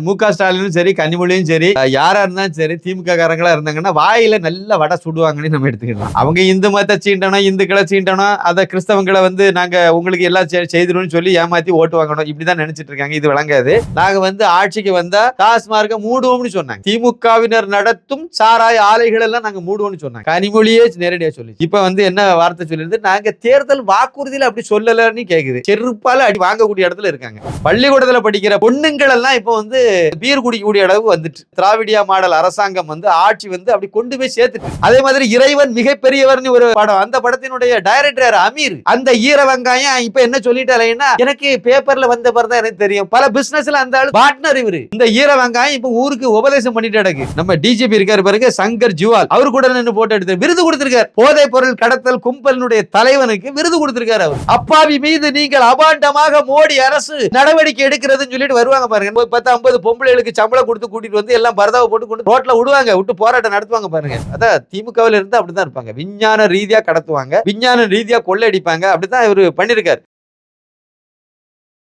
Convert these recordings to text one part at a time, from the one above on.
முக ஸ்டாலினும் சரி, கனிமொழியும் சரி, யாரா இருந்தாலும் சரி, திமுக காரங்களா இருந்தாங்கன்னா வாயில நல்ல வடை சுடுவாங்கன்னு நம்ம எடுத்துக்கலாம். அவங்க இந்து மதத்தை சீண்டணும், இந்துக்களை சீண்டணும், அதை கிறிஸ்தவங்களை வந்து நாங்க உங்களுக்கு எல்லாம் செய்திருவோம்னு சொல்லி ஏமாத்தி ஓட்டு வாங்கணும், இப்படிதான் நினைச்சிட்டு இருக்காங்க. இது விளங்காது. நாங்க வந்து ஆட்சிக்கு வந்தா டாஸ்மார்க்க மூடுவோம்னு சொன்னாங்க. திமுகவினர் நடத்தும் சாராய ஆலைகள் எல்லாம் நாங்க மூடுவோம்னு சொன்னாங்க. கனிமொழியே நேரடியா சொல்லி இப்ப வந்து என்ன வார்த்தை சொல்லிருந்து, நாங்க தேர்தல் வாக்குறுதியில அப்படி சொல்லலன்னு கேக்குது. செருப்பால அடி வாங்கக்கூடிய இடத்துல இருக்காங்க. பள்ளிக்கூடத்துல படிக்கிற பொண்ணுங்கள் எல்லாம் இப்ப வந்து பீர் குடிக்கக்கூடிய அளவு வந்துட்டு திராவிடியா மாடல் அரசாங்கம் வந்து ஆட்சி வந்து அப்படி கொண்டு போய் சேர்த்துட்டு. அதே மாதிரி இறைவன் மிகப்பெரியவர்னு ஒரு படம், அந்த படத்தினுடைய டைரக்டர் அமீர், அந்த ஈர வெங்காயம் இப்ப என்ன சொல்லிட்டாலேன்னா, எனக்கு பேப்பர்ல வந்த பிறகு எனக்கு தெரியும், பல பிசினஸ்ல அந்த ஆளு பார்ட்னர் இவரு. இந்த ஈர வெங்காயம் இப்ப ஊருக்கு உபதேசம் பண்ணிட்டு கிடக்கு. நம்ம டிஜிபி இருக்காரு பாருங்க, சங்கர் ஜுவால், அவரு கூட நின்று போட்டோ எடுத்து விருது கொடுத்திருக்காரு. போதைப் பொருள் கடத்தல் கும்பலினுடைய தலைவனுக்கு விருது கொடுத்திருக்காரு. அவர் அப்பாவி மீது நீங்கள் அபாண்டமாக மோடி அரசு நடவடிக்கை எடுக்கிறதுன்னு சொல்லிட்டு வருவாங்க பாருங்க. 10-50 பொம்பளைகளுக்கு சம்பளம் கொடுத்து கூட்டிட்டு வந்து எல்லாம் பரதாவை போட்டு கொண்டு ரோட்ல விடுவாங்க, விட்டு போராட்டம் நடத்துவாங்க பாருங்க. அதான் திமுகவில் இருந்து அப்படிதான் இருப்பாங்க. விஞ்ஞான ரீதியா கடத்துவாங்க, விஞ்ஞான ரீதியா கொள்ளையடிப்பாங்க. அப்படிதான் இவரு பண்ணிருக்காரு.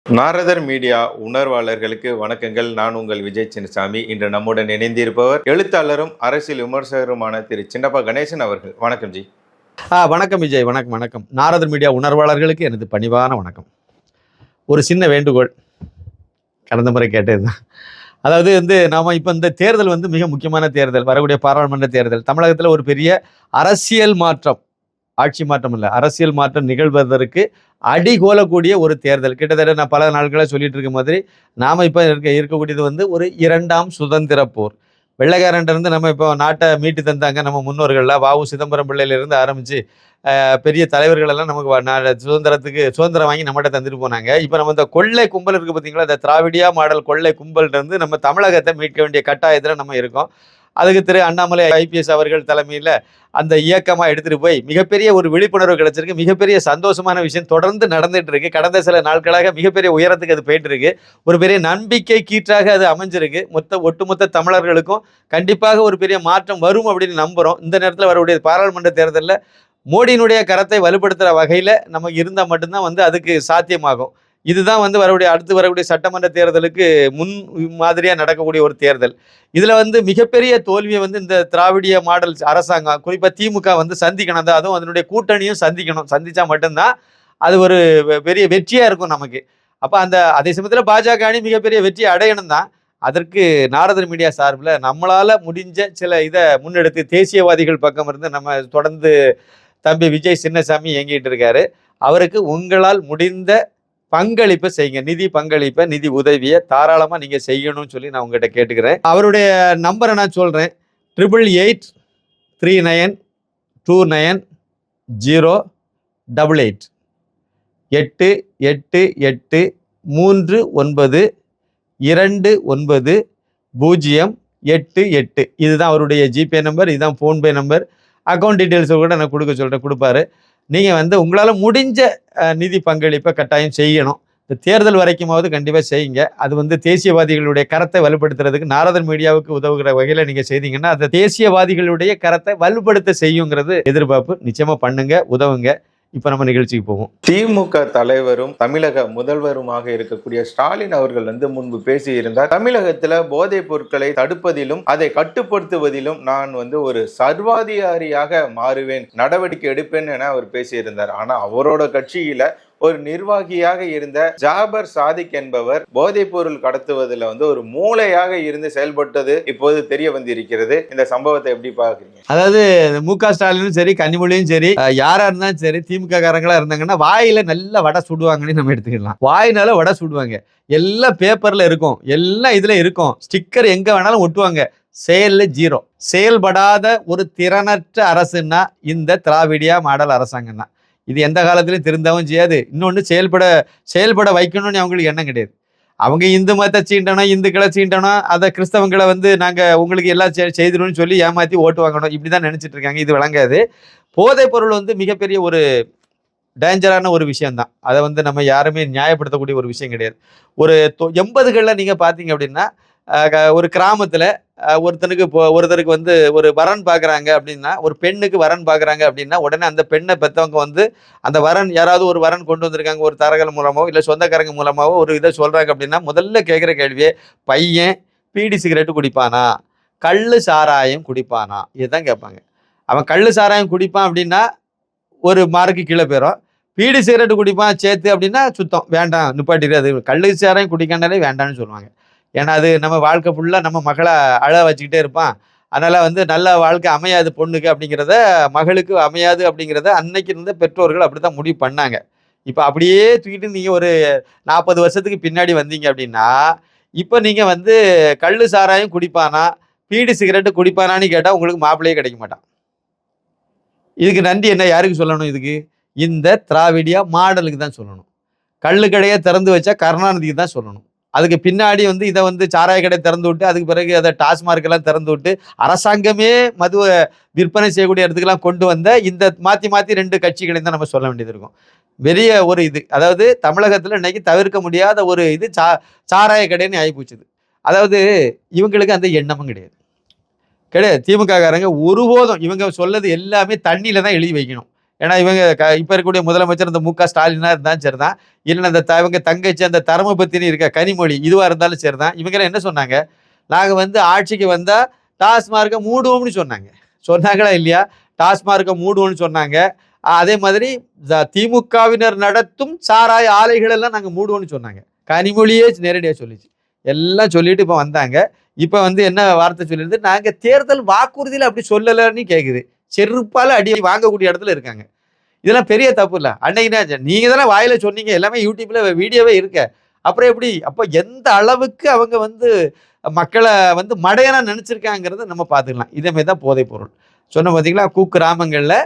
நாரதர் மீடியா உணர்வாளர்களுக்கு வணக்கங்கள். நான் உங்கள் விஜய் சின்னசாமி. இன்று நம்முடன் இணைந்திருப்பவர் எழுத்தாளரும் அரசியல் விமர்சகருமான திரு சின்னப்பா கணேசன் அவர்கள். வணக்கம் ஜி. வணக்கம் விஜய். வணக்கம் வணக்கம். நாரதர் மீடியா உணர்வாளர்களுக்கு எனது பணிவான வணக்கம். ஒரு சின்ன வேண்டுகோள், கடந்த முறை கேட்டதுதான். அதாவது வந்து நாம இப்போ இந்த தேர்தல் வந்து மிக முக்கியமான தேர்தல், வரக்கூடிய பாராளுமன்ற தேர்தல். தமிழகத்தில் ஒரு பெரிய அரசியல் மாற்றம், ஆட்சி மாற்றம் இல்லை, அரசியல் மாற்றம் நிகழ்வதற்கு அடிகோலக்கூடிய ஒரு தேர்தல். கிட்டத்தட்ட நான் பல நாட்களாக சொல்லிட்டு இருக்க மாதிரி நாம இப்போ இருக்கக்கூடியது வந்து ஒரு 2ஆம் சுதந்திர போர். வெள்ளைக்காரன்ட்டு நம்ம இப்போ நாட்டை மீட்டு தந்தாங்க நம்ம முன்னோர்கள்லாம். வ.உ. சிதம்பரம் பிள்ளையிலிருந்து ஆரம்பித்து பெரிய தலைவர்கள் எல்லாம் நமக்கு சுதந்திரம் வாங்கி நம்மகிட்ட தந்துட்டு போனாங்க. இப்போ நம்ம இந்த கொள்ளை கும்பல் இருக்குது பார்த்தீங்களா, இந்த திராவிடியா மாடல் கொள்ளை கும்பல்லேருந்து நம்ம தமிழகத்தை மீட்க வேண்டிய கட்டாயத்தில் நம்ம இருக்கோம். அதுக்கு திரு அண்ணாமலை ஐபிஎஸ் அவர்கள் தலைமையில் அந்த இயக்கமாக எடுத்துகிட்டு போய் மிகப்பெரிய ஒரு விழிப்புணர்வு கிடைச்சிருக்கு. மிகப்பெரிய சந்தோஷமான விஷயம் தொடர்ந்து நடந்துட்டு இருக்கு. கடந்த சில நாட்களாக மிகப்பெரிய உயரத்துக்கு அது போயிட்டு இருக்கு. ஒரு பெரிய நம்பிக்கை கீற்றாக அது அமைஞ்சிருக்கு. ஒட்டுமொத்த தமிழர்களுக்கும் கண்டிப்பாக ஒரு பெரிய மாற்றம் வரும் அப்படின்னு நம்புகிறோம். இந்த நேரத்தில் வரக்கூடிய பாராளுமன்ற தேர்தலில் மோடியினுடைய கரத்தை வலுப்படுத்துகிற வகையில் நமக்கு இருந்தால் மட்டும்தான் வந்து அதுக்கு சாத்தியமாகும். இதுதான் வந்து அடுத்து வரக்கூடிய சட்டமன்ற தேர்தலுக்கு முன் மாதிரியாக நடக்கக்கூடிய ஒரு தேர்தல். இதில் வந்து மிகப்பெரிய தோல்வியை வந்து இந்த திராவிடிய மாடல் அரசாங்கம், குறிப்பாக திமுக வந்து சந்திக்கணும். அதுவும் அதனுடைய கூட்டணியும் சந்திக்கணும். சந்திச்சா மட்டும்தான் அது ஒரு பெரிய வெற்றியாக இருக்கும் நமக்கு. அப்போ அதே சமயத்தில் பாஜக அணி மிகப்பெரிய வெற்றி அடையணும் தான். அதற்கு நாரதர் மீடியா சார்பில் நம்மளால் முடிஞ்ச சில இதை முன்னெடுத்து தேசியவாதிகள் பக்கம் இருந்து நம்ம தொடர்ந்து தம்பி விஜய் சின்னசாமி இயங்கிட்டு இருக்காரு. அவருக்கு உங்களால் முடிந்த பங்களிப்பை செய்யுங்க. நிதி பங்களிப்பை, நிதி உதவியை தாராளமாக நீங்கள் செய்யணும்னு சொல்லி நான் உங்ககிட்ட கேட்டுக்கிறேன். அவருடைய நம்பரை நான் சொல்கிறேன். 8889290888 8839290888. இதுதான் அவருடைய ஜிபே நம்பர், இதுதான் ஃபோன்பே நம்பர். அக்கௌண்ட் டீட்டெயில்ஸை கூட நான் கொடுப்பாரு. நீங்கள் வந்து உங்களால் முடிஞ்ச நிதி பங்களிப்பை கட்டாயம் செய்யணும். இந்த தேர்தல் வரைக்குமாவது கண்டிப்பாக செய்யுங்க. அது வந்து தேசியவாதிகளுடைய கரத்தை வலுப்படுத்துறதுக்கு நாரதர் மீடியாவுக்கு உதவுகிற வகையில் நீங்கள் செய்தீங்கன்னா அந்த தேசியவாதிகளுடைய கரத்தை வலுப்படுத்த செய்யுங்கிறது எதிர்பார்ப்பு. நிச்சயமாக பண்ணுங்க, உதவுங்க. இப்ப நம்ம நிகழ்ச்சிக்கு போவோம். திமுக தலைவரும் தமிழக முதல்வருமாக இருக்கக்கூடிய ஸ்டாலின் அவர்கள் வந்து முன்பு பேசியிருந்தார். தமிழகத்துல போதைப் பொருட்களை தடுப்பதிலும் அதை கட்டுப்படுத்துவதிலும் நான் வந்து ஒரு சர்வாதிகாரியாக மாறுவேன், நடவடிக்கை எடுப்பேன் என அவர் பேசியிருந்தார். ஆனா அவரோட கட்சியில ஒரு நிர்வாகியாக இருந்த ஜாபர் சாதிக் என்பவர் போதைப் பொருள் கடத்துவதில் வந்து ஒரு மூளையாக இருந்து செயல்பட்டது இப்போது தெரிய வந்திருக்கிறது. இந்த சம்பவத்தை எப்படி பாக்குறீங்க? அதாவது முக ஸ்டாலினும் சரி, கனிமொழியும் சரி, யாரா இருந்தாலும் சரி, திமுக காரங்களா இருந்தாங்கன்னா வாயில நல்ல வடை சுடுவாங்கன்னு நம்ம எடுத்துக்கலாம். வாயினால வடை சுடுவாங்க. எல்லாம் பேப்பர்ல இருக்கும், எல்லாம் இதுல இருக்கும், ஸ்டிக்கர் எங்க வேணாலும் ஒட்டுவாங்க. செயல்ல ஜீரோ. செயல்படாத ஒரு திறனற்ற அரசுன்னா இந்த திராவிடியா மாடல் அரசாங்கம் தான். இது எந்த காலத்திலையும் திருந்தவும் செய்யாது. இன்னொன்று செயல்பட வைக்கணும்னு அவங்களுக்கு எண்ணம் கிடையாது. அவங்க இந்து மதத்தை சீண்டணும், இந்துக்களை சீண்டணும், அதை கிறிஸ்தவங்களை வந்து நாங்கள் உங்களுக்கு எல்லாம் செய்திருவோம்னு சொல்லி ஏமாற்றி ஓட்டு வாங்கணும், இப்படி தான் நினச்சிட்டு இருக்காங்க. இது விளங்காது. போதைப் பொருள் வந்து மிகப்பெரிய ஒரு டேஞ்சரான ஒரு விஷயம்தான். அதை வந்து நம்ம யாருமே நியாயப்படுத்தக்கூடிய ஒரு விஷயம் கிடையாது. ஒரு 80களில் நீங்கள் பார்த்தீங்க அப்படின்னா ஒரு கிராமத்தில் ஒருத்தருக்கு வந்து ஒரு வரன் பார்க்குறாங்க அப்படின்னா, ஒரு பெண்ணுக்கு வரன் பார்க்குறாங்க அப்படின்னா, உடனே அந்த பெண்ணை பெற்றவங்க வந்து அந்த வரன் யாராவது ஒரு வரன் கொண்டு வந்திருக்காங்க ஒரு தரகல் மூலமாவோ இல்லை சொந்தக்காரங்க மூலமாவோ ஒரு இதை சொல்கிறாங்க அப்படின்னா, முதல்ல கேட்குற கேள்வியே பையன் பீடி சிகரெட்டு குடிப்பானா, கள்ளு சாராயம் குடிப்பானா, இதுதான் கேட்பாங்க. அவன் கள்ளு சாராயம் குடிப்பான் அப்படின்னா ஒரு மார்க்கு கீழே போயிடும். பீடி சிகரெட்டு குடிப்பான் சேர்த்து அப்படின்னா சுத்தம் வேண்டாம், நிப்பாட்டிடு. அது கள்ளு சாராயம் குடிக்காண்டாலே வேண்டாம்னு சொல்லுவாங்க. ஏன்னா அது நம்ம வாழ்க்கை ஃபுல்லாக நம்ம மகளை அழ வச்சுக்கிட்டே இருப்பான். அதனால் வந்து நல்ல வாழ்க்கை அமையாது பொண்ணுக்கு அப்படிங்கிறத, மகளுக்கு அமையாது அப்படிங்கிறத அன்னைக்கு இருந்த பெற்றோர்கள் அப்படி தான் முடிவு பண்ணாங்க. இப்போ அப்படியே தூக்கிட்டு நீங்கள் ஒரு 40 வருஷத்துக்கு பின்னாடி வந்தீங்க அப்படின்னா, இப்போ நீங்கள் வந்து கள்ளு சாராயம் குடிப்பானா, பீடி சிகரெட்டு குடிப்பானான்னு கேட்டால் உங்களுக்கு மாப்பிள்ளையே கிடைக்க மாட்டான். இதுக்கு நன்றி என்ன யாருக்கு சொல்லணும்? இதுக்கு இந்த திராவிடியா மாடலுக்கு தான் சொல்லணும். கள்ளு கடையை திறந்து வச்சா கருணாநிதிக்கு தான் சொல்லணும். அதுக்கு பின்னாடி வந்து இதை வந்து சாராய கடை திறந்து விட்டு, அதுக்கு பிறகு அதை டாஸ்மார்க் எல்லாம் திறந்து விட்டு, அரசாங்கமே மதுவை விற்பனை செய்யக்கூடிய இடத்துக்கெல்லாம் கொண்டு வந்த இந்த மாற்றி மாற்றி 2 கட்சிகளையும் தான் நம்ம சொல்ல வேண்டியது இருக்கும். பெரிய ஒரு இது, அதாவது தமிழகத்தில் இன்னைக்கு தவிர்க்க முடியாத ஒரு இது சாராய கடைன்னு ஆகிப்போச்சுது. அதாவது இவங்களுக்கு அந்த எண்ணமும் கிடையாது. திமுக காரங்க ஒருபோதும் இவங்க சொல்லது எல்லாமே தண்ணியில தான் எழுதி வைக்கணும். ஏன்னா இவங்க இப்போ இருக்கக்கூடிய முதலமைச்சர் இந்த மு.க. ஸ்டாலினா இருந்தாலும் சரிதான், இல்லைன்னா அந்த இவங்க தங்கச்சி அந்த தர்மபத்தினி இருக்க கனிமொழி இதுவாக இருந்தாலும் சரிதான். இவங்கெல்லாம் என்ன சொன்னாங்க? நாங்கள் வந்து ஆட்சிக்கு வந்தால் டாஸ்மார்க்கை மூடுவோம்னு சொன்னாங்க. சொன்னாங்களா இல்லையா? டாஸ்மார்க்கை மூடுவோம்னு சொன்னாங்க. அதே மாதிரி திமுகவினர் நடத்தும் சாராய ஆலைகள் எல்லாம் நாங்கள் மூடுவோம்னு சொன்னாங்க. கனிமொழியே நேரடியாக சொல்லிச்சு. எல்லாம் சொல்லிட்டு இப்போ வந்தாங்க. இப்போ வந்து என்ன வார்த்தை சொல்லியிருந்து, நாங்கள் தேர்தல் வாக்குறுதியில் அப்படி சொல்லலைன்னு கேட்குது. செருப்பால் அடி வாங்கக்கூடிய இடத்துல இருக்காங்க. இதெல்லாம் பெரிய தப்பு இல்லை. அன்னைக்கு நீங்கள் தானே வாயில சொன்னீங்க, எல்லாமே யூடியூப்ல வீடியோவே இருக்க. அப்புறம் எப்படி? அப்போ எந்த அளவுக்கு அவங்க வந்து மக்களை வந்து மடையனா நினச்சிருக்காங்கிறத நம்ம பார்த்துக்கலாம். இதேமாரி தான் போதைப் பொருள் சொன்ன பார்த்தீங்களா? குக்கிராமங்களில்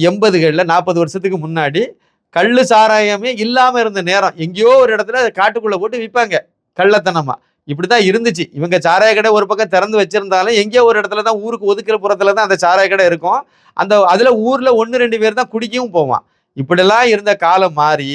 80களில் 40 வருஷத்துக்கு முன்னாடி கள்ளு சாராயமே இல்லாமல் இருந்த நேரம், எங்கேயோ ஒரு இடத்துல காட்டுக்குள்ளே போட்டு விற்பாங்க கள்ளத்தனமாக. இப்படி தான் இருந்துச்சு. இவங்க சாராய கடை ஒரு பக்கம் திறந்து வச்சிருந்தாலும் எங்கேயோ ஒரு இடத்துல தான், ஊருக்கு ஒதுக்குற புறத்துல தான் அந்த சாராய கடை இருக்கும். அதில் ஊரில் 1-2 பேர் தான் குடிக்கவும் போவான். இப்படிலாம் இருந்த காலம் மாறி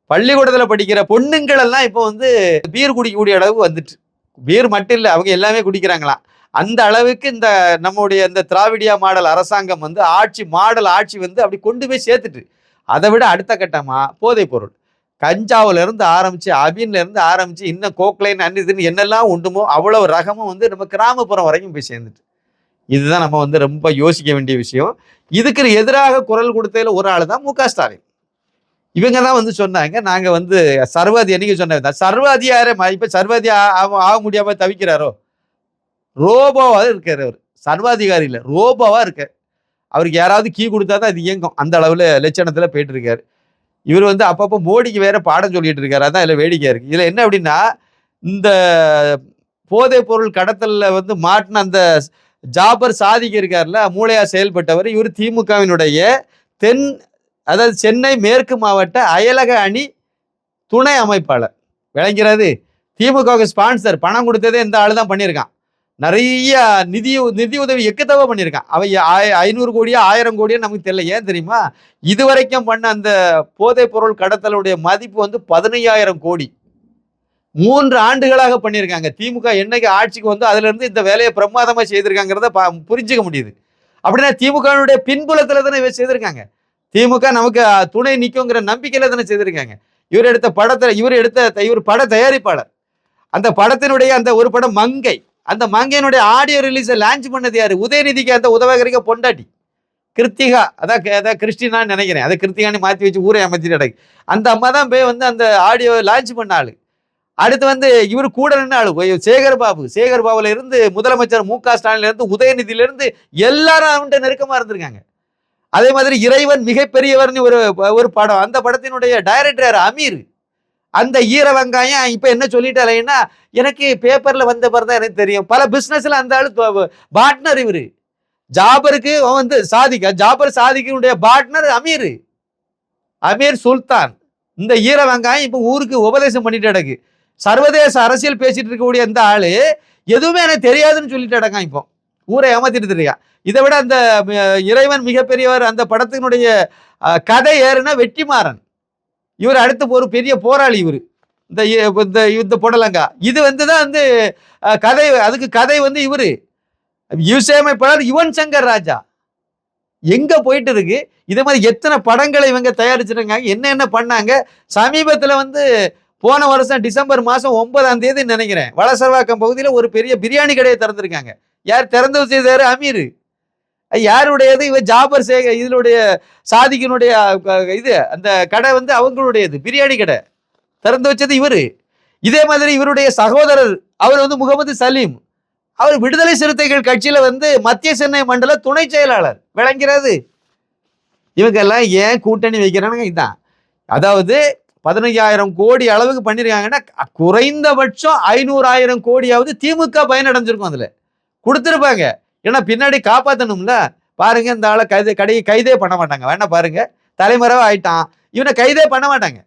பள்ளிக்கூடத்தில் படிக்கிற பொண்ணுங்கள் எல்லாம் இப்போ வந்து பீர் குடிக்கக்கூடிய அளவு வந்துட்டு. பீர் மட்டும் இல்லை, அவங்க எல்லாமே குடிக்கிறாங்களாம். அந்த அளவுக்கு இந்த நம்முடைய இந்த திராவிடியா மாடல் அரசாங்கம் வந்து ஆட்சி வந்து அப்படி கொண்டு போய் சேர்த்துட்டு, அதை விட அடுத்த கட்டமாக போதைப் பொருள் கஞ்சாவில இருந்து ஆரம்பிச்சு, அபின்ல இருந்து ஆரம்பிச்சு, இன்னும் கோக்லைன் இதுன்னு என்னெல்லாம் உண்டுமோ அவ்வளவு ரகமும் வந்து நம்ம கிராமப்புறம் வரைக்கும் போய் சேர்ந்துட்டு. இதுதான் நம்ம வந்து ரொம்ப யோசிக்க வேண்டிய விஷயம். இதுக்கு எதிராக குரல் கொடுத்ததுல ஒரு ஆள் தான் மு.க. ஸ்டாலின். இவங்க தான் வந்து சொன்னாங்க, நாங்க வந்து சர்வாதி என்னைக்கு சொன்ன சர்வாதியாரே இப்ப சர்வாதி ஆக முடியாம தவிக்கிறாரோ, ரோபோவா இருக்காரு அவர். சர்வாதிகாரி இல்லை, ரோபோவா இருக்காரு. அவருக்கு யாராவது கீ கொடுத்தா தான் இது இயங்கும். அந்த அளவுல லட்சணத்துல போயிட்டு இருக்காரு. இவர் வந்து அப்பப்போ மோடிக்கு வேற பாடம் சொல்லிட்டு இருக்காரு. அதான் இதில் வேடிக்கையா இருக்கு. இதுல என்ன அப்படின்னா, இந்த போதைப் பொருள் கடத்தல்ல வந்து மாட்டின அந்த ஜாபர் சாதிக் இருக்கார்ல, மூளையா செயல்பட்டவர். இவர் திமுகவினுடைய அதாவது சென்னை மேற்கு மாவட்ட அயலக அணி துணை அமைப்பாளர். விளங்கிறது? திமுகவுக்கு ஸ்பான்சர் பணம் கொடுத்ததே இந்த ஆளு தான் பண்ணியிருக்கான். நிறைய நிதி உதவி எக்கத்தவா பண்ணியிருக்கான். அவ 500 கோடியா 1000 கோடியா நமக்கு தெரியல. ஏன் தெரியுமா? இதுவரைக்கும் பண்ண அந்த போதைப் பொருள் கடத்தலுடைய மதிப்பு வந்து 15,000 கோடி. 3 ஆண்டுகளாக பண்ணியிருக்காங்க. திமுக என்னைக்கு ஆட்சிக்கு வந்து அதுல இருந்து இந்த வேலையை பிரமாதமா செய்திருக்காங்கிறத புரிஞ்சுக்க முடியுது. அப்படின்னா திமுகவுடைய பின்புலத்துல தானே இவர் செய்திருக்காங்க. திமுக நமக்கு துணை நிற்குங்கிற நம்பிக்கையில தானே செய்திருக்காங்க. இவர் பட தயாரிப்பாளர். அந்த படத்தினுடைய அந்த ஒரு படம் மங்கை, அந்த மங்கையினுடைய ஆடியோ ரிலீஸை லான்ச் பண்ணது யாரு? உதயநிதிக்கு அந்த உதவகரிக்க பொண்டாட்டி கிருத்திகா. அதான் கிறிஸ்டினான்னு நினைக்கிறேன். அதை கிருத்திகான்னு மாற்றி வச்சு ஊரை அமைச்சிட்டு கிடக்கு. அந்த அம்மா தான் போய் வந்து அந்த ஆடியோ லான்ச் பண்ண ஆளு. அடுத்து வந்து இவர் கூட நின்று ஆளு சேகர்பாபுல இருந்து முதலமைச்சர் மு.க. ஸ்டாலின்ல இருந்து உதயநிதியில இருந்து எல்லாரும் அவன்கிட்ட நெருக்கமா இருந்திருக்காங்க. அதே மாதிரி இறைவன் மிகப்பெரியவர்னு ஒரு படம், அந்த படத்தினுடைய டைரக்டர் அமீர். அந்த ஈர வெங்காயம் இப்ப என்ன சொல்லிட்டாலேன்னா, எனக்கு பேப்பர்ல வந்த பிறகு தான் எனக்கு தெரியும். பல பிசினஸ்ல அந்த ஆளு பார்ட்னர். இவரு ஜாபருக்கு வந்து ஜாபர் சாதிக்கினுடைய பார்ட்னர் அமீர் சுல்தான். இந்த ஈர வெங்காயம் இப்ப ஊருக்கு உபதேசம் பண்ணிட்டு கிடக்கு. சர்வதேச அரசியல் பேசிட்டு இருக்கக்கூடிய இந்த ஆளு எதுவுமே எனக்கு தெரியாதுன்னு சொல்லிட்டு கிடக்கான். இப்போ ஊரை ஏமாத்திட்டு இருக்கா. இதை விட அந்த இறைவன் மிகப்பெரியவர் அந்த படத்தினுடைய கதை ஏறுனா வெற்றிமாறன். இவர் அடுத்து ஒரு பெரிய போராளி. இவர் இந்த புடலங்கா இது வந்து தான் வந்து கதை. அதுக்கு கதை வந்து இவரு இசையமைப்பாளர் யுவன் சங்கர் ராஜா. எங்க போயிட்டு இருக்கு? இதே மாதிரி எத்தனை படங்களை இவங்க தயாரிச்சிருக்காங்க, என்ன பண்ணாங்க. சமீபத்துல வந்து போன வருஷம் டிசம்பர் மாசம் 9ஆம் தேதி நினைக்கிறேன், வளசர்வாக்கம் பகுதியில் ஒரு பெரிய பிரியாணி கடையை திறந்திருக்காங்க. யார் திறந்து செய்தாரு? அமீர். யாருடையது? இவ ஜாபர் சேக இதனுடைய சாதிக்கினுடைய இது அந்த கடை வந்து அவங்களுடையது, பிரியாணி கடை திறந்து வச்சது இவரு. இதே மாதிரி இவருடைய சகோதரர் அவர் வந்து முகமது சலீம், அவர் விடுதலை சிறுத்தைகள் கட்சியில வந்து மத்திய சென்னை மண்டல துணை செயலாளர். விளங்கிறது? இவங்க எல்லாம் ஏன் கூட்டணி வைக்கிறானுங்க? இதுதான். அதாவது 15,000 கோடி அளவுக்கு பண்ணிருக்காங்கன்னா குறைந்தபட்சம் 500,000 கோடியாவது திமுக பயனடைஞ்சிருக்கும். அதுல கொடுத்துருப்பாங்க. ஏன்னா பின்னாடி காப்பாற்றணும்ல. பாருங்க, இந்த ஆளை கைதே பண்ண மாட்டாங்க. வேணா பாருங்க, தலைமறைவா ஆயிட்டான். இவனை கைதே பண்ண மாட்டாங்க.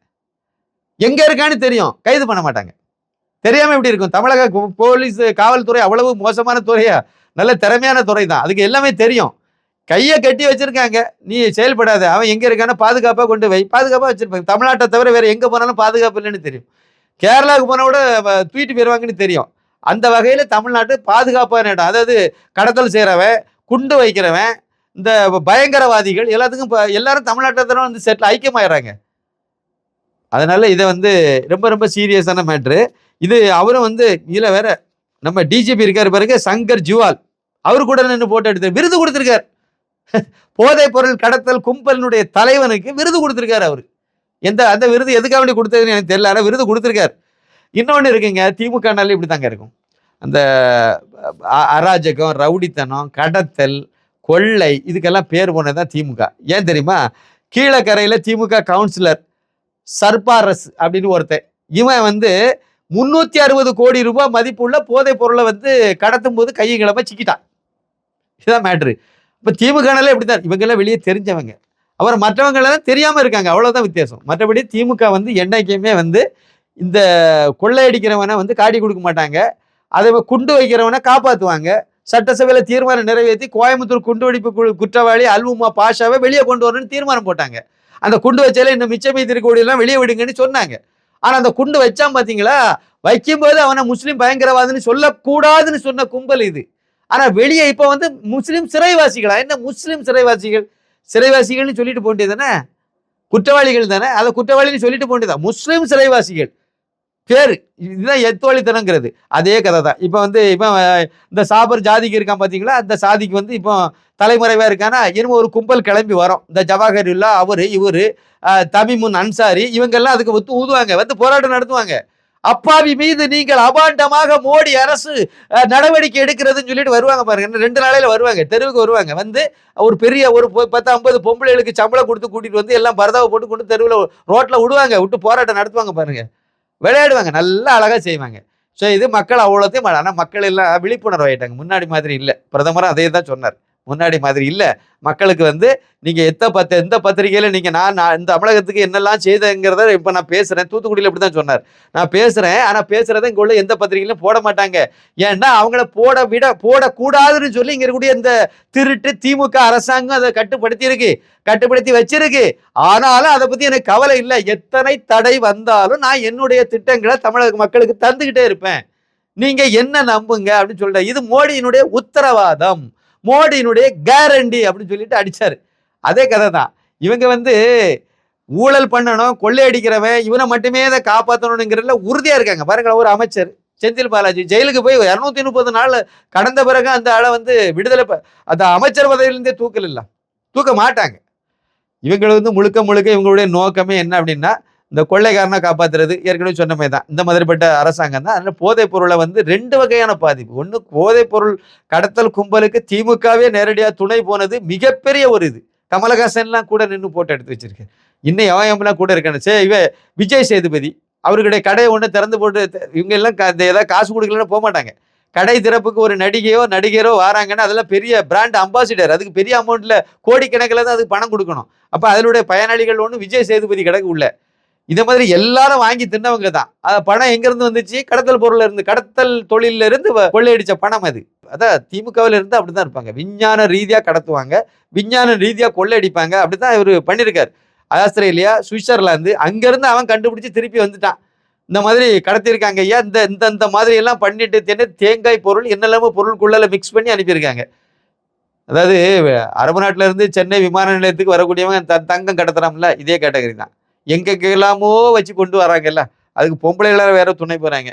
எங்க இருக்கான்னு தெரியும், கைது பண்ண மாட்டாங்க. தெரியாம எப்படி இருக்கும்? தமிழக போலீஸ் காவல்துறை அவ்வளவு மோசமான துறையா? நல்ல திறமையான துறை தான். அதுக்கு எல்லாமே தெரியும். கையை கட்டி வச்சிருக்காங்க. நீ செயல்படாத, அவன் எங்க இருக்கான பாதுகாப்பா கொண்டு வை. பாதுகாப்பா வச்சிருப்பாங்க. தமிழ்நாட்டை தவிர வேற எங்க போனாலும் பாதுகாப்பு இல்லைன்னு தெரியும். கேரளாவுக்கு போன கூட தூக்கிட்டு போயிருவாங்கன்னு தெரியும். அந்த வகையில தமிழ்நாட்டு பாதுகாப்பான இடம். அதாவது கடத்தல் செய்யறவன், குண்டு வைக்கிறவன், இந்த பயங்கரவாதிகள் எல்லாத்துக்கும் எல்லாரும் தமிழ்நாட்டை தவிர வந்து செட்டில் ஐக்கியமாயிடுறாங்க. அதனால இதை வந்து ரொம்ப ரொம்ப சீரியஸான மேட்ரு இது. அவரும் வந்து இதுல வேற நம்ம டிஜிபி இருக்காரு பாருங்க, சங்கர் ஜுவால், அவரு கூட நின்று போட்டோ எடுத்து விருது கொடுத்திருக்காரு. போதைப் பொருள் கடத்தல் கும்பலினுடைய தலைவனுக்கு விருது கொடுத்திருக்காரு அவரு. அந்த விருது எதுக்காக வேண்டி கொடுத்ததுன்னு எனக்கு தெரியல, ஆனால் விருது கொடுத்திருக்காரு. இன்னொன்று இருக்குங்க, திமுகனால இப்படி தாங்க இருக்கும். அந்த அராஜகம், ரவுடித்தனம், கடத்தல், கொள்ளை, இதுக்கெல்லாம் பேர் போனதுதான் திமுக. ஏன் தெரியுமா? கீழக்கரையில் திமுக கவுன்சிலர் சர்பாரஸ் அப்படின்னு ஒருத்தன், இவன் வந்து 360 கோடி ரூபாய் மதிப்புள்ள போதைப் பொருளை வந்து கடத்தும் போது கையை கிளம்ப சிக்கிட்டான். இதுதான் மேட்ரு. இப்போ திமுகனால இப்படித்தான். இவங்கெல்லாம் வெளியே தெரிஞ்சவங்க, அப்புறம் மற்றவங்களாம் தெரியாம இருக்காங்க. அவ்வளவுதான் வித்தியாசம். மற்றபடி திமுக வந்து என்னைக்குமே வந்து இந்த கொள்ளையடிக்கிறவனை வந்து காட்டி கொடுக்க மாட்டாங்க. அதை குண்டு வைக்கிறவனை காப்பாற்றுவாங்க. சட்டசபையில தீர்மானம் நிறைவேற்றி கோயம்புத்தூர் குண்டுவெடிப்பு குற்றவாளி அல்வுமா பாஷாவை வெளியே கொண்டு வரணும்னு தீர்மானம் போட்டாங்க. அந்த குண்டு வச்சால இந்த மிச்சமீ திருக்கோடியெல்லாம் வெளியே விடுங்கன்னு சொன்னாங்க. ஆனா அந்த குண்டு வச்சான் பாத்தீங்களா, வைக்கும்போது அவனை முஸ்லீம் பயங்கரவாதின்னு சொல்லக்கூடாதுன்னு சொன்ன கும்பல் இது. ஆனா வெளியே இப்ப வந்து முஸ்லீம் சிறைவாசிகளா? என்ன முஸ்லீம் சிறைவாசிகள்னு சொல்லிட்டு போண்டியது தானே, குற்றவாளிகள் தானே, அதை குற்றவாளின்னு சொல்லிட்டு போண்டியதா? முஸ்லீம் சிறைவாசிகள் பேரு. இதுதான் எத்தோழித்தனங்கிறது. அதே கதை தான். இப்போ வந்து இந்த சாபர் ஜாதிக்கு இருக்கான் பார்த்தீங்களா, அந்த சாதிக்கு வந்து இப்போ தலைமறைவாக இருக்கானா, இனிமே ஒரு கும்பல் கிளம்பி வரும். இந்த ஜவாஹருல்லா, அவரு இவரு தமிமுன் அன்சாரி, இவங்கெல்லாம் அதுக்கு ஒத்து ஊதுவாங்க, வந்து போராட்டம் நடத்துவாங்க. அப்பாவி மீது நீங்கள் அபாண்டமாக மோடி அரசு நடவடிக்கை எடுக்கிறதுன்னு சொல்லிட்டு வருவாங்க பாருங்க. 2 நாளையில வருவாங்க, தெருவுக்கு வருவாங்க. வந்து ஒரு பெரிய ஒரு 10-50 பொம்பளைகளுக்கு சம்பளம் கொடுத்து கூட்டிட்டு வந்து எல்லாம் பரதாவை போட்டு கொண்டு தெருவில் ரோட்ல விடுவாங்க, விட்டு போராட்டம் நடத்துவாங்க பாருங்க. விளையாடுவாங்க, நல்லா அழகா செய்வாங்க. ஸோ இது மக்கள் அவ்வளோத்தையும். ஆனால் மக்கள் எல்லாம் விழிப்புணர்வு ஆயிட்டாங்க. முன்னாடி மாதிரி இல்லை. பிரதமரும் அதே தான் சொன்னார். முன்னாடி மாதிரி இல்லை. மக்களுக்கு வந்து நீங்கள் எந்த பத்திரிகையில் நீங்கள் நான் இந்த தமிழகத்துக்கு என்னெல்லாம் செய்தங்கிறத இப்போ நான் பேசுகிறேன். தூத்துக்குடியில் இப்படி தான் சொன்னார். நான் பேசுகிறேன், ஆனால் பேசுகிறத இங்கே உள்ள எந்த பத்திரிகையிலும் போட மாட்டாங்க. ஏன்னா அவங்கள போடக்கூடாதுன்னு சொல்லி இங்கே இருக்கக்கூடிய இந்த திருட்டு திமுக அரசாங்கம் அதை கட்டுப்படுத்தி வச்சிருக்கு. ஆனாலும் அதை பற்றி எனக்கு கவலை இல்லை. எத்தனை தடை வந்தாலும் நான் என்னுடைய திட்டங்களை தமிழக மக்களுக்கு தந்துக்கிட்டே இருப்பேன். நீங்கள் என்ன நம்புங்க அப்படின்னு சொல்லிட்டேன். இது மோடியினுடைய உத்தரவாதம், மோடியினுடைய கேரண்டி அப்படின்னு சொல்லிட்டு அடிச்சாரு. அதே கதை தான். இவங்க வந்து ஊழல் பண்ணணும், கொள்ளையடிக்கிறவன் இவனை மட்டுமே அதை காப்பாற்றணுங்கிறதுல உறுதியா இருக்காங்க. பாருங்களேன், ஒரு அமைச்சர் செந்தில் பாலாஜி ஜெயிலுக்கு போய் 230 நாள் கடந்த பிறகு அந்த ஆளை வந்து விடுதலை, அந்த அமைச்சர் பதவியிலிருந்தே தூக்க மாட்டாங்க. இவங்களை வந்து முழுக்க இவங்களுடைய நோக்கமே என்ன அப்படின்னா, இந்த கொள்ளைக்காரனை காப்பாற்றுறது. ஏற்கனவே சொன்னமே தான், இந்த மாதிரிப்பட்ட அரசாங்கம் தான். அதனால போதைப் பொருளை வந்து 2 வகையான பாதிப்பு. ஒன்று, போதைப் பொருள் கடத்தல் கும்பலுக்கு திமுகவே நேரடியாக துணை போனது மிகப்பெரிய ஒரு இது. கமலஹாசன்லாம் கூட நின்று போட்டோ எடுத்து வச்சிருக்கேன். இன்னும் எவன்லாம் கூட இருக்கானு. விஜய் சேதுபதி அவருடைய கடையை ஒன்று திறந்து போட்டு, இவங்க எல்லாம் ஏதாவது காசு கொடுக்கலன்னு போக மாட்டாங்க. கடை திறப்புக்கு ஒரு நடிகரோ வராங்கன்னா அதெல்லாம் பெரிய பிராண்ட் அம்பாசிடர், அதுக்கு பெரிய அமௌண்ட்ல கோடிக்கணக்கில் தான் அதுக்கு பணம் கொடுக்கணும். அப்போ அதனுடைய பயனாளிகள் ஒன்று விஜய் சேதுபதி கடைக்கு உள்ள. இதே மாதிரி எல்லாரும் வாங்கி தின்னவங்க தான். பணம் எங்கிருந்து வந்துச்சு? கடத்தல் தொழில இருந்து கொள்ளையடிச்ச பணம் அது. அதான் திமுகவில் இருந்து அப்படிதான் இருப்பாங்க. விஞ்ஞான ரீதியா கடத்துவாங்க, விஞ்ஞான ரீதியா கொள்ளையடிப்பாங்க. அப்படிதான் இவர் பண்ணியிருக்காரு. ஆஸ்திரேலியா, சுவிட்சர்லாந்து, அங்கிருந்து அவன் கண்டுபிடிச்சு திருப்பி வந்துட்டான். இந்த மாதிரி கடத்தியிருக்காங்க ஐயா, இந்த இந்த இந்த மாதிரி எல்லாம் பண்ணிட்டு தேங்காய் பொருள் என்னெல்லாமோ பொருளுக்குள்ள மிக்ஸ் பண்ணி அனுப்பியிருக்காங்க. அதாவது அரபு நாட்டுல இருந்து சென்னை விமான நிலையத்துக்கு வரக்கூடியவங்க தங்கம் கடத்துறாங்கல்ல, இதே கேட்டகரி தான். எங்கெல்லாமோ வச்சு கொண்டு வராங்கல்ல, அதுக்கு பொம்பளைகள வேற துணை போறாங்க.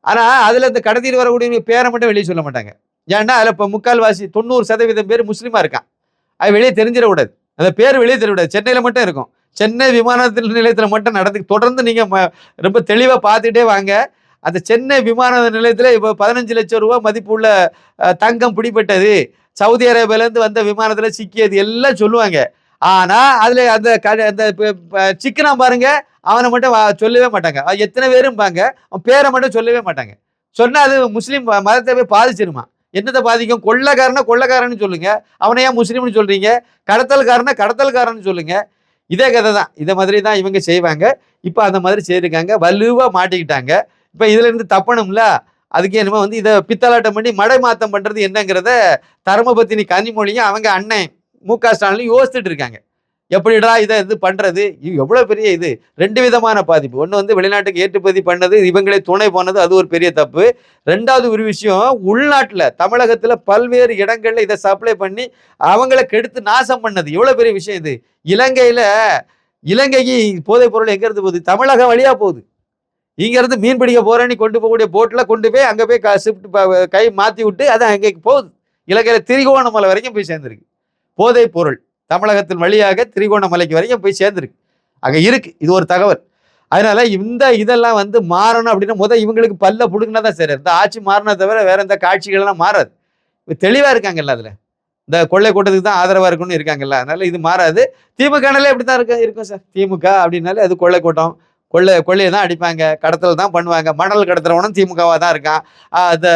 ஆனா அதுல இந்த கடத்திட்டு வரக்கூடிய பேரை மட்டும் வெளியே சொல்ல மாட்டாங்க. ஏன்னா அதுல இப்ப 90% பேர் முஸ்லீமா இருக்கான். அது வெளியே தெரிஞ்சிடக்கூடாது. அந்த பேர் வெளியே தெரியக்கூடாது. சென்னையில மட்டும் இருக்கும். சென்னை விமான நிலையத்துல மட்டும் தொடர்ந்து நீங்க ரொம்ப தெளிவா பார்த்துட்டே வாங்க. அந்த சென்னை விமான நிலையத்துல இப்ப 15 லட்சம் ரூபாய் மதிப்புள்ள தங்கம் பிடிபட்டது, சவுதி அரேபியால இருந்து வந்த விமானத்துல சிக்கியது எல்லாம் சொல்லுவாங்க. ஆனா அதுல அந்த சிக்கனா பாருங்க, அவனை மட்டும் சொல்லவே மாட்டாங்க. எத்தனை பேரும்பாங்க, அவன் பேரை மட்டும் சொல்லவே மாட்டாங்க. சொன்னா அது முஸ்லீம் மதத்தை போய் பாதிச்சிருமா? என்னத்தை பாதிக்கும்? கொள்ளக்காரன்னு சொல்லுங்க, அவனை ஏன் முஸ்லீம்னு சொல்றீங்க? கடத்தல்காரன்னு சொல்லுங்க. இதே கதை தான். இதை மாதிரி தான் இவங்க செய்வாங்க. இப்ப அந்த மாதிரி செய்திருக்காங்க, வலுவா மாட்டிக்கிட்டாங்க. இப்ப இதுல இருந்து தப்பணும்ல, அதுக்கு என்னமோ இதை பித்தலாட்டம் பண்ணி மடை மாத்தம் பண்றது என்னங்கிறத தர்மபத்தினி கனிமொழியும் அவங்க அண்ணன் மு.க. ஸ்டாலினும் யோசிச்சுட்டு இருக்காங்க. எப்படிடா இதை பண்றது? எவ்வளவு பெரிய இது 2 விதமான பாதிப்பு. ஒண்ணு வெளிநாட்டுக்கு ஏற்றுமதி பண்ணது, இவங்களே துணை போனது, அது ஒரு பெரிய தப்பு. 2வது ஒரு விஷயம், உள்நாட்டுல தமிழகத்துல பல்வேறு இடங்கள்ல இதை சப்ளை பண்ணி அவங்களை கெடுத்து நாசம் பண்ணது எவ்வளவு பெரிய விஷயம் இது. இலங்கைக்கு போதைப் பொருள் எங்க இருந்து போகுது? தமிழகம் வழியா போகுது. இங்க இருந்து மீன் பிடிக்க போறேன்னு கொண்டு போகக்கூடிய போட்ல கொண்டு போய் அங்க போய் கை மாத்தி விட்டு அது அங்கே போகுது. இலங்கையில திரிகோணமலை வரைக்கும் போய் சேர்ந்திருக்கு போதைப் பொருள். தமிழகத்தின் வழியாக திரிகோணமலைக்கு வரைக்கும் போய் சேர்ந்திருக்கு. அங்க இருக்கு. இது ஒரு தகவல். அதனால இதெல்லாம் மாறணும் அப்படின்னா இவங்களுக்கு பல்ல புடுங்கினா தான் சரி. இந்த ஆட்சி மாறினா தவிர வேற எந்த காட்சிகள்லாம் மாறாது. தெளிவா இருக்காங்கல்ல, அதுல இந்த கொள்ளை கூட்டத்துக்கு தான் ஆதரவா இருக்குன்னு இருக்காங்கல்ல, அதனால இது மாறாது. திமுகனாலே அப்படித்தான் இருக்கும் சார். திமுக அப்படின்னாலே அது கொள்ளை கூட்டம், கொள்ளையை தான் அடிப்பாங்க, கடத்தல் தான் பண்ணுவாங்க. மணல் கடத்துறவனும் திமுகவா தான் இருக்கான். அந்த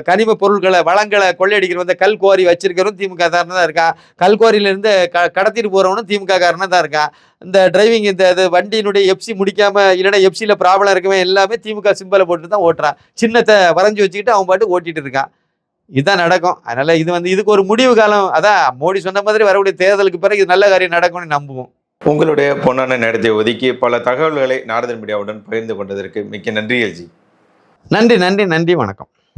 கனிம பொருட்களை வளங்களை கொள்ளையடிக்கிற கல் குவாரி வச்சிருக்கிறவனும் திமுக தான் இருக்கான். கல்குவாரியிலிருந்து கடத்திட்டு போறவனும் திமுக காரனா தான் இருக்கான். இந்த டிரைவிங் இந்த வண்டியினுடைய எப்சி முடிக்காம இல்லைன்னா எப்சியில ப்ராப்ளம் இருக்கவே எல்லாமே திமுக சிம்பலை போட்டு தான் ஓட்டுறான். சின்னத்தை வரைஞ்சி வச்சுக்கிட்டு அவன் பாட்டு ஓட்டிட்டு இருக்கான். இதுதான் நடக்கும். அதனால இதுக்கு ஒரு முடிவு காலம். அதான் மோடி சொன்ன மாதிரி வரக்கூடிய தேர்தலுக்கு பிறகு இது நல்ல காரியம் நடக்கும்னு நம்புவோம். உங்களுடைய பொன்னான நேரத்தை ஒதுக்கி பல தகவல்களை நாரதன் மீடியாவுடன் பகிர்ந்து கொண்டதற்கு மிக்க நன்றி எல்ஜி. நன்றி, வணக்கம்.